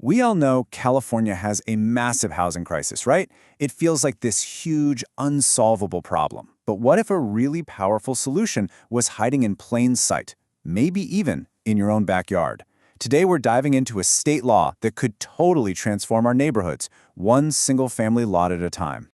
We all know California has a massive housing crisis, right? It feels like this huge, unsolvable problem. But what if a really powerful solution was hiding in plain sight, maybe even in your own backyard? Today we're diving into a state law that could totally transform our neighborhoods, one single-family lot at a time.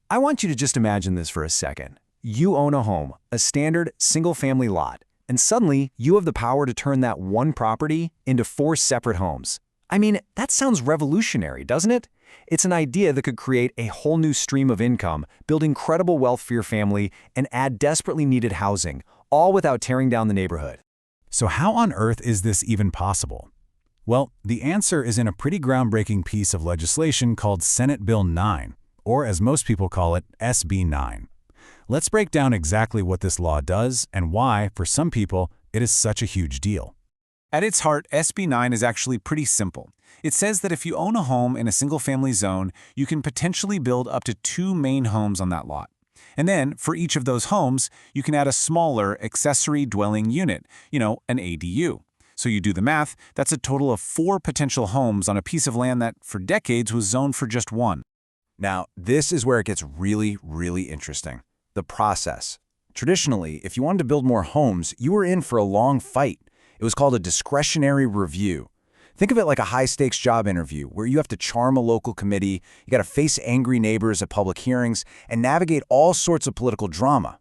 I want you to just imagine this for a second. You own a home, a standard single-family lot, and suddenly you have the power to turn that one property into 4 separate homes. I mean, that sounds revolutionary, doesn't it? It's an idea that could create a whole new stream of income, build incredible wealth for your family, and add desperately needed housing, all without tearing down the neighborhood. So how on earth is this even possible? Well, the answer is in a pretty groundbreaking piece of legislation called Senate Bill 9, or as most people call it, SB9. Let's break down exactly what this law does and why, for some people, it is such a huge deal. At its heart, SB9 is actually pretty simple. It says that if you own a home in a single-family zone, you can potentially build up to 2 main homes on that lot. And then, for each of those homes, you can add a smaller accessory dwelling unit, an ADU. So you do the math, that's a total of 4 potential homes on a piece of land that, for decades, was zoned for just 1. Now, this is where it gets really, really interesting. The process. Traditionally, if you wanted to build more homes, you were in for a long fight. It was called a discretionary review. Think of it like a high-stakes job interview where you have to charm a local committee, you got to face angry neighbors at public hearings, and navigate all sorts of political drama.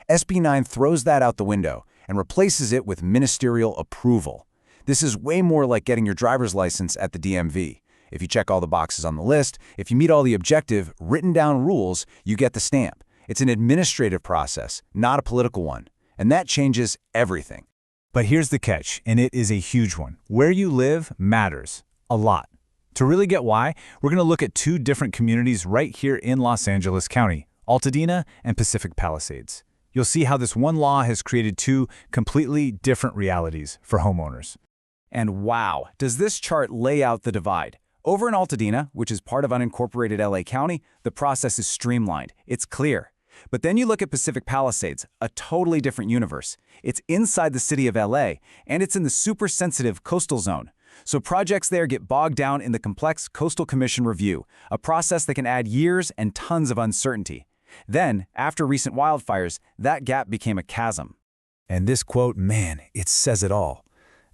SB9 throws that out the window and replaces it with ministerial approval. This is way more like getting your driver's license at the DMV. If you check all the boxes on the list, if you meet all the objective, written-down rules, you get the stamp. It's an administrative process, not a political one. And that changes everything. But here's the catch, and it is a huge one. Where you live matters a lot. To really get why, we're going to look at 2 different communities right here in Los Angeles County, Altadena and Pacific Palisades. You'll see how this one law has created 2 completely different realities for homeowners. And wow, does this chart lay out the divide? Over in Altadena, which is part of unincorporated LA County, the process is streamlined. It's clear. But then you look at Pacific Palisades, a totally different universe. It's inside the city of LA, and it's in the super-sensitive coastal zone. So projects there get bogged down in the complex Coastal Commission review, a process that can add years and tons of uncertainty. Then, after recent wildfires, that gap became a chasm. And this quote, man, it says it all.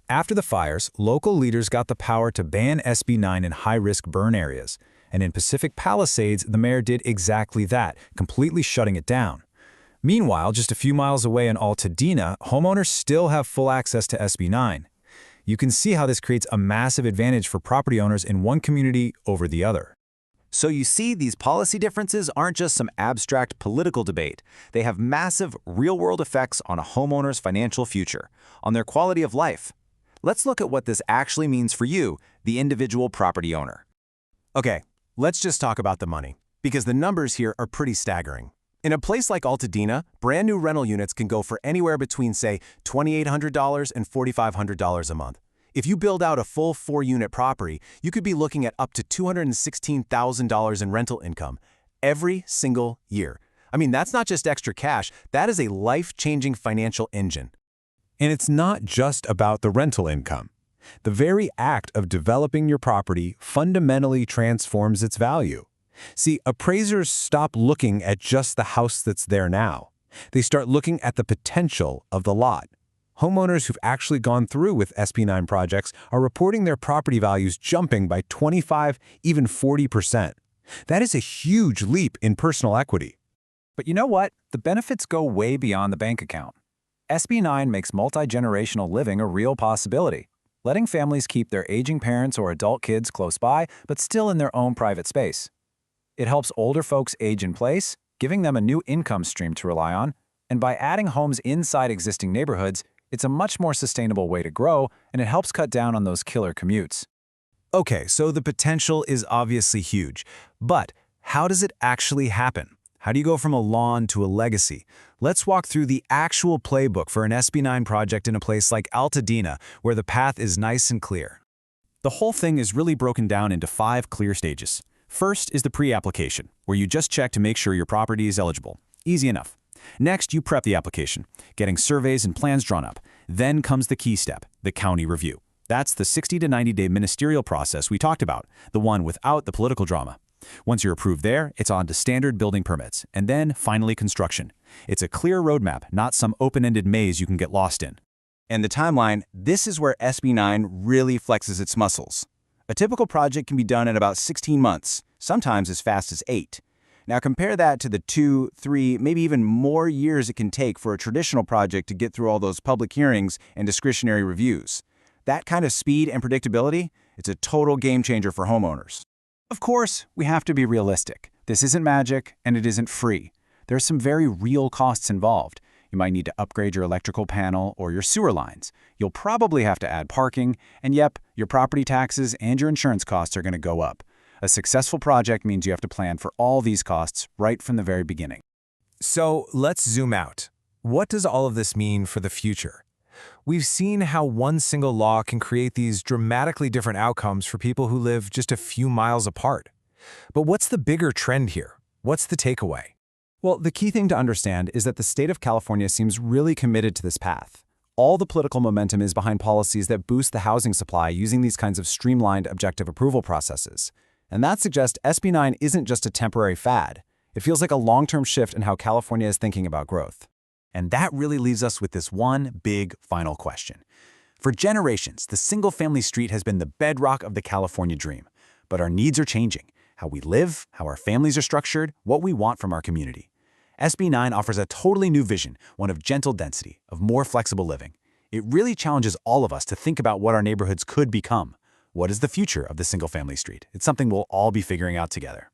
After the fires, local leaders got the power to ban SB9 in high-risk burn areas. And in Pacific Palisades, the mayor did exactly that, completely shutting it down. Meanwhile, just a few miles away in Altadena, homeowners still have full access to SB9. You can see how this creates a massive advantage for property owners in one community over the other. So you see, these policy differences aren't just some abstract political debate. They have massive, real-world effects on a homeowner's financial future, on their quality of life. Let's look at what this actually means for you, the individual property owner. Okay. Let's just talk about the money, because the numbers here are pretty staggering. In a place like Altadena, brand new rental units can go for anywhere between, say, $2,800 and $4,500 a month. If you build out a full 4-unit property, you could be looking at up to $216,000 in rental income every single year. I mean, that's not just extra cash, that is a life-changing financial engine. And it's not just about the rental income. The very act of developing your property fundamentally transforms its value. See, appraisers stop looking at just the house that's there now. They start looking at the potential of the lot. Homeowners who've actually gone through with SB9 projects are reporting their property values jumping by 25, even 40%. That is a huge leap in personal equity. But you know what? The benefits go way beyond the bank account. SB9 makes multi-generational living a real possibility, letting families keep their aging parents or adult kids close by, but still in their own private space. It helps older folks age in place, giving them a new income stream to rely on, and by adding homes inside existing neighborhoods, it's a much more sustainable way to grow, and it helps cut down on those killer commutes. Okay, so the potential is obviously huge, but how does it actually happen? How do you go from a lawn to a legacy? Let's walk through the actual playbook for an SB9 project in a place like Altadena, where the path is nice and clear. The whole thing is really broken down into 5 clear stages. First is the pre-application, where you just check to make sure your property is eligible. Easy enough. Next, you prep the application, getting surveys and plans drawn up. Then comes the key step, the county review. That's the 60 to 90-day ministerial process we talked about, the one without the political drama. Once you're approved there, it's on to standard building permits, and then finally construction. It's a clear roadmap, not some open-ended maze you can get lost in. And the timeline, this is where SB9 really flexes its muscles. A typical project can be done in about 16 months, sometimes as fast as 8. Now compare that to the 2, 3, maybe even more years it can take for a traditional project to get through all those public hearings and discretionary reviews. That kind of speed and predictability, it's a total game changer for homeowners. Of course, we have to be realistic. This isn't magic, and it isn't free. There are some very real costs involved. You might need to upgrade your electrical panel or your sewer lines. You'll probably have to add parking, and yep, your property taxes and your insurance costs are going to go up. A successful project means you have to plan for all these costs right from the very beginning. So let's zoom out. What does all of this mean for the future? We've seen how one single law can create these dramatically different outcomes for people who live just a few miles apart. But what's the bigger trend here? What's the takeaway? Well, the key thing to understand is that the state of California seems really committed to this path. All the political momentum is behind policies that boost the housing supply using these kinds of streamlined objective approval processes. And that suggests SB9 isn't just a temporary fad. It feels like a long-term shift in how California is thinking about growth. And that really leaves us with this one big final question. For generations, the single-family street has been the bedrock of the California dream. But our needs are changing. How we live, how our families are structured, what we want from our community. SB9 offers a totally new vision, one of gentle density, of more flexible living. It really challenges all of us to think about what our neighborhoods could become. What is the future of the single-family street? It's something we'll all be figuring out together.